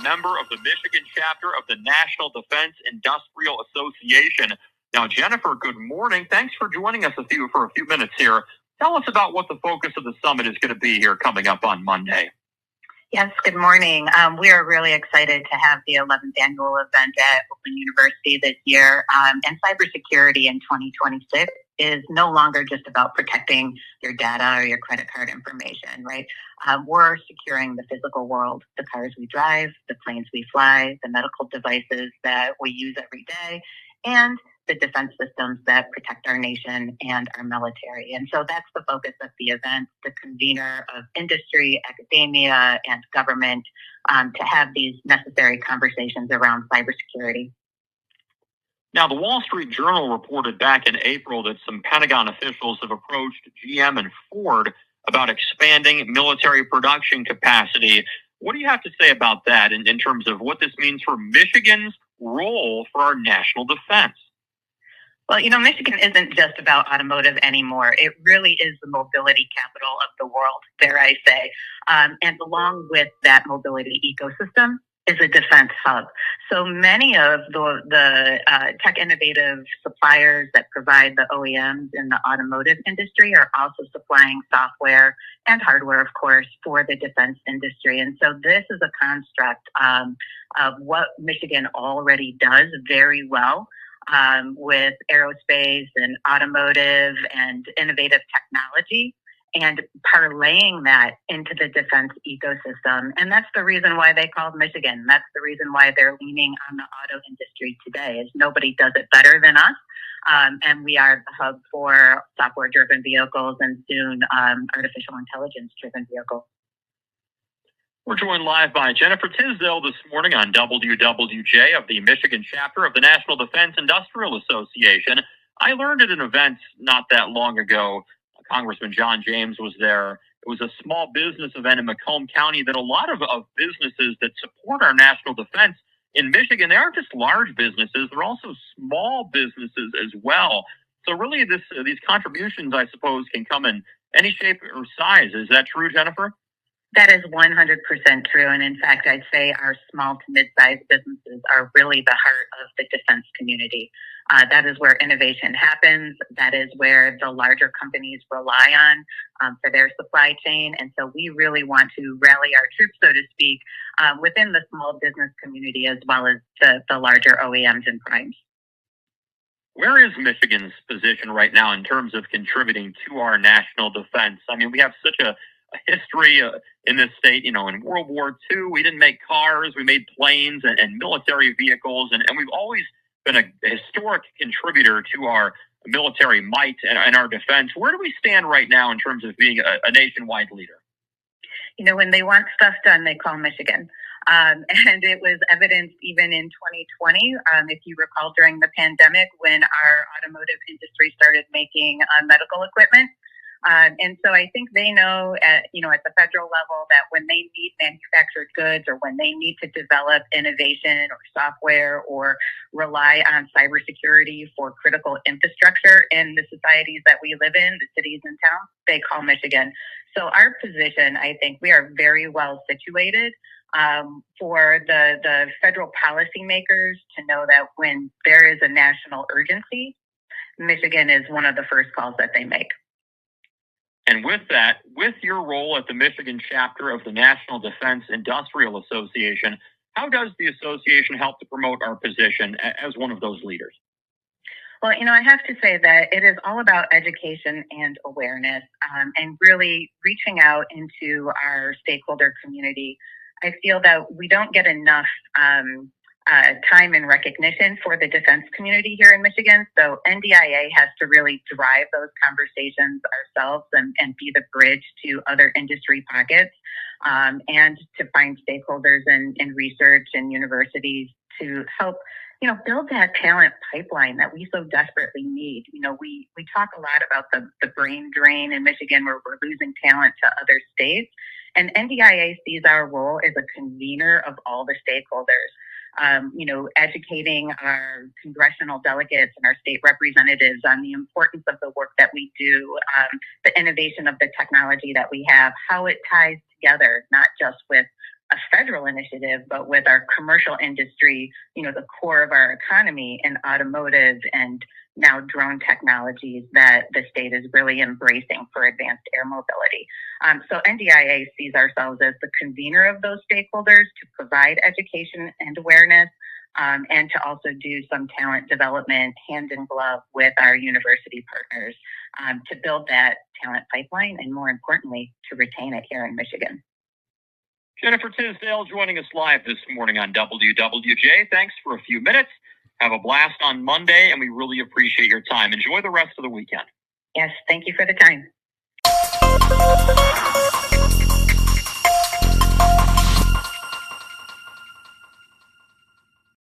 member of the Michigan chapter of the National Defense Industrial Association. Now, Jennifer, good morning. Thanks for joining us for a few minutes here. Tell us about what the focus of the summit is going to be here coming up on Monday. Yes, good morning. We are really excited to have the 11th annual event at Oakland University this year. And cybersecurity in 2026 is no longer just about protecting your data or your credit card information, right? We're securing the physical world, the cars we drive, the planes we fly, the medical devices that we use every day, and the defense systems that protect our nation and our military. And so that's the focus of the event, the convener of industry, academia, and government to have these necessary conversations around cybersecurity. Now, the Wall Street Journal reported back in April that some Pentagon officials have approached GM and Ford about expanding military production capacity. What do you have to say about that in terms of what this means for Michigan's role for our national defense? Well, Michigan isn't just about automotive anymore. It really is the mobility capital of the world, dare I say. And along with that mobility ecosystem is a defense hub. So many of the tech innovative suppliers that provide the OEMs in the automotive industry are also supplying software and hardware, of course, for the defense industry. And so this is a construct of what Michigan already does very well. With aerospace and automotive and innovative technology, and parlaying that into the defense ecosystem. And that's the reason why they called Michigan. That's the reason why they're leaning on the auto industry today, is nobody does it better than us. And we are the hub for software-driven vehicles and soon artificial intelligence-driven vehicles. We're joined live by Jennifer Tisdale this morning on WWJ of the Michigan chapter of the National Defense Industrial Association. I learned at an event not that long ago, Congressman John James was there. It was a small business event in Macomb County that a lot of businesses that support our national defense in Michigan, they aren't just large businesses, they're also small businesses as well. So really these contributions, I suppose, can come in any shape or size. Is that true, Jennifer? That is 100% true. And in fact, I'd say our small to mid-sized businesses are really the heart of the defense community. That is where innovation happens. That is where the larger companies rely on for their supply chain. And so we really want to rally our troops, so to speak, within the small business community as well as the larger OEMs and primes. Where is Michigan's position right now in terms of contributing to our national defense? I mean, we have such a history in this state. In World War II, we didn't make cars, we made planes and military vehicles, and we've always been a historic contributor to our military might and our defense. Where do we stand right now in terms of being a nationwide leader? When they want stuff done, they call Michigan. And it was evidenced even in 2020, if you recall, during the pandemic when our automotive industry started making medical equipment. And so I think they know at the federal level that when they need manufactured goods or when they need to develop innovation or software or rely on cybersecurity for critical infrastructure in the societies that we live in, the cities and towns, they call Michigan. So our position, I think we are very well situated for the federal policymakers to know that when there is a national urgency, Michigan is one of the first calls that they make. And with that, with your role at the Michigan chapter of the National Defense Industrial Association, how does the association help to promote our position as one of those leaders? Well, I have to say that it is all about education and awareness and really reaching out into our stakeholder community. I feel that we don't get enough time and recognition for the defense community here in Michigan. So NDIA has to really drive those conversations ourselves and be the bridge to other industry pockets and to find stakeholders in research and universities to help, build that talent pipeline that we so desperately need. We talk a lot about the brain drain in Michigan where we're losing talent to other states. And NDIA sees our role as a convener of all the stakeholders. Educating our congressional delegates and our state representatives on the importance of the work that we do, the innovation of the technology that we have, how it ties together, not just with a federal initiative, but with our commercial industry, the core of our economy in automotive and now drone technologies that the state is really embracing for advanced air mobility. So NDIA sees ourselves as the convener of those stakeholders to provide education and awareness, and to also do some talent development hand in glove with our university partners to build that talent pipeline and, more importantly, to retain it here in Michigan. Jennifer Tisdale joining us live this morning on WWJ. Thanks for a few minutes. Have a blast on Monday, and we really appreciate your time. Enjoy the rest of the weekend. Yes, thank you for the time.